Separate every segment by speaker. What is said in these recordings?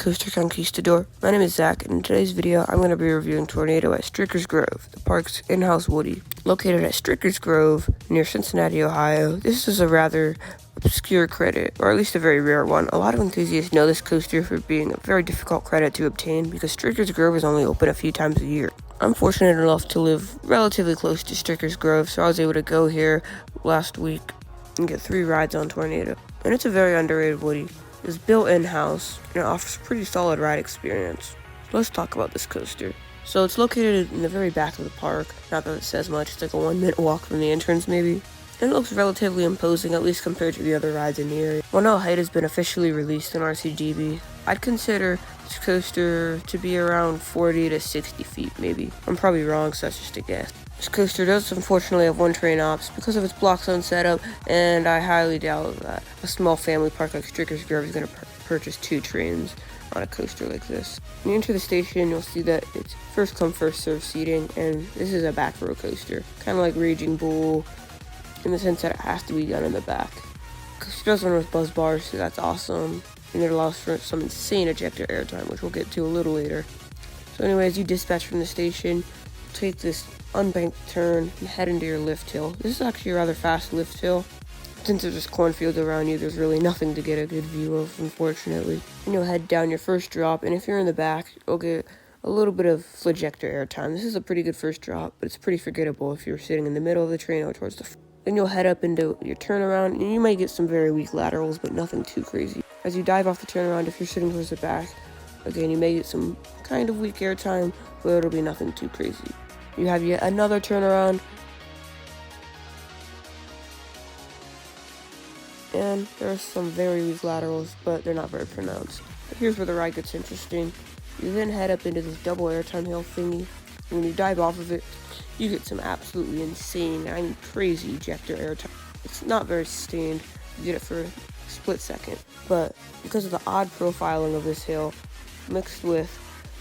Speaker 1: Coaster Conquistador. My name is Zach, and in today's video, I'm going to be reviewing Tornado at Stricker's Grove, the park's in-house Woodie. Located at Stricker's Grove, near Cincinnati, Ohio, this is a rather obscure credit, or at least a very rare one. A lot of enthusiasts know this coaster for being a very difficult credit to obtain because Stricker's Grove is only open a few times a year. I'm fortunate enough to live relatively close to Stricker's Grove, so I was able to go here last week and get 3 rides on Tornado. And it's a very underrated Woodie. It's built in-house and it offers a pretty solid ride experience. Let's talk about this coaster. So it's located in the very back of the park. Not that it says much, it's like a 1-minute walk from the entrance maybe. And it looks relatively imposing, at least compared to the other rides in the area. While no height has been officially released in RCGB, I'd consider this coaster to be around 40 to 60 feet maybe. I'm probably wrong, so that's just a guess. This coaster does unfortunately have 1 train ops because of its block zone setup, and I highly doubt that a small family park like Stricker's Grove is going to purchase 2 trains on a coaster like this. When you enter the station, you'll see that it's first come first serve seating, and this is a back row coaster, kind of like Raging Bull, in the sense that it has to be done in the back. The coaster does run with buzz bars, so that's awesome, and it allows for some insane ejector airtime, which we'll get to a little later. So anyways, you dispatch from the station, take this unbanked turn and head into your lift hill. This is actually a rather fast lift hill. Since there's just cornfields around you, there's really nothing to get a good view of, unfortunately. And you'll head down your first drop, and if you're in the back, you'll get a little bit of flagector airtime. This is a pretty good first drop, but it's pretty forgettable if you're sitting in the middle of the train or towards the front. Then you'll head up into your turnaround, and you might get some very weak laterals, but nothing too crazy. As you dive off the turnaround, if you're sitting towards the back, again, you may get some kind of weak airtime, but it'll be nothing too crazy. You have yet another turnaround, and there are some very weak laterals, but they're not very pronounced. But here's where the ride gets interesting. You then head up into this double airtime hill thingy, and when you dive off of it, you get some absolutely insane, I mean crazy ejector airtime. It's not very sustained, you get it for a split second, but because of the odd profiling of this hill, mixed with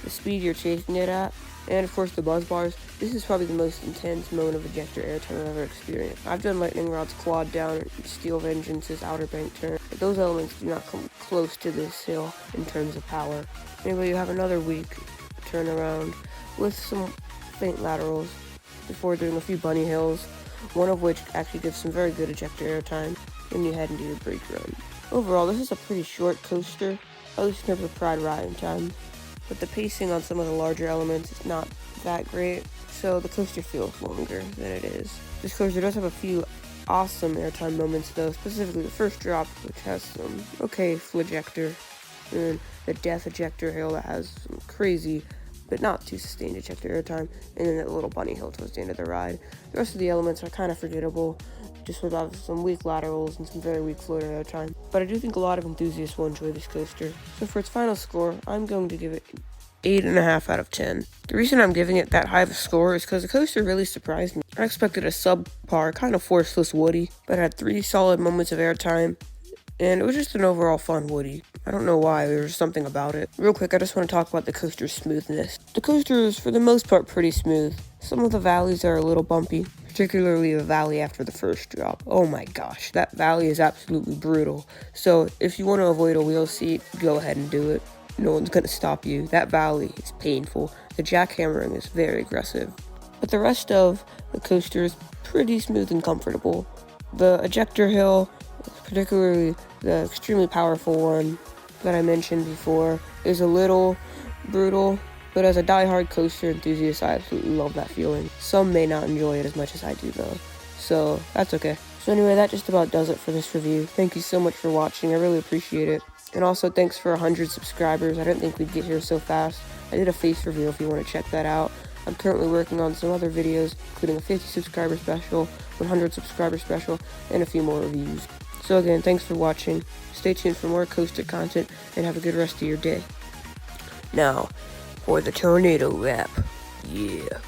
Speaker 1: the speed you're chasing it at, and of course the buzz bars, this is probably the most intense moment of ejector airtime I've ever experienced. I've done Lightning Rod's quad down and Steel Vengeance's outer bank turn, but those elements do not come close to this hill in terms of power. Anyway, you have another weak turnaround with some faint laterals before doing a few bunny hills, one of which actually gives some very good ejector airtime. Then you head into your brake run. Overall, this is a pretty short coaster, at least in terms of ride riding time. But the pacing on some of the larger elements is not that great, so the coaster feels longer than it is. This coaster does have a few awesome airtime moments though, specifically the first drop, which has some okay flagector, and the death ejector hill that has some crazy but not too sustained ejector airtime, and then that little bunny hill towards the end of the ride. The rest of the elements are kind of forgettable, just without some weak laterals and some very weak floater airtime. But I do think a lot of enthusiasts will enjoy this coaster. So for its final score, I'm going to give it 8.5 out of 10. The reason I'm giving it that high of a score is because the coaster really surprised me. I expected a subpar, kind of forceless Woodie, but it had 3 solid moments of airtime, and it was just an overall fun Woodie. I don't know why, there was something about it. Real quick, I just want to talk about the coaster's smoothness. The coaster is, for the most part, pretty smooth. Some of the valleys are a little bumpy, particularly the valley after the first drop. Oh my gosh, that valley is absolutely brutal. So if you want to avoid a wheel seat, go ahead and do it. No one's going to stop you. That valley is painful. The jackhammering is very aggressive. But the rest of the coaster is pretty smooth and comfortable. The ejector hill, particularly the extremely powerful one that I mentioned before, is a little brutal, but as a die-hard coaster enthusiast, I absolutely love that feeling. Some may not enjoy it as much as I do though, so that's okay. So anyway, that just about does it for this review. Thank you so much for watching, I really appreciate it. And also thanks for 100 subscribers, I didn't think we'd get here so fast. I did a face reveal if you want to check that out. I'm currently working on some other videos, including a 50 subscriber special, 100 subscriber special, and a few more reviews. So again, thanks for watching. Stay tuned for more coaster content, and have a good rest of your day. Now, for the Tornado wrap. Yeah.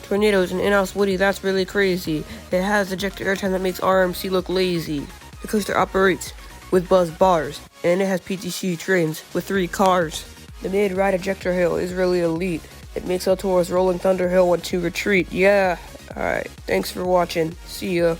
Speaker 1: Tornado is an in-house Woodie that's really crazy. It has ejector airtime that makes RMC look lazy. The coaster operates with buzz bars, and it has PTC trains with 3 cars. The mid-ride ejector hill is really elite. It makes El Toro's Rolling Thunder Hill want to retreat. Yeah. Alright, thanks for watching. See ya.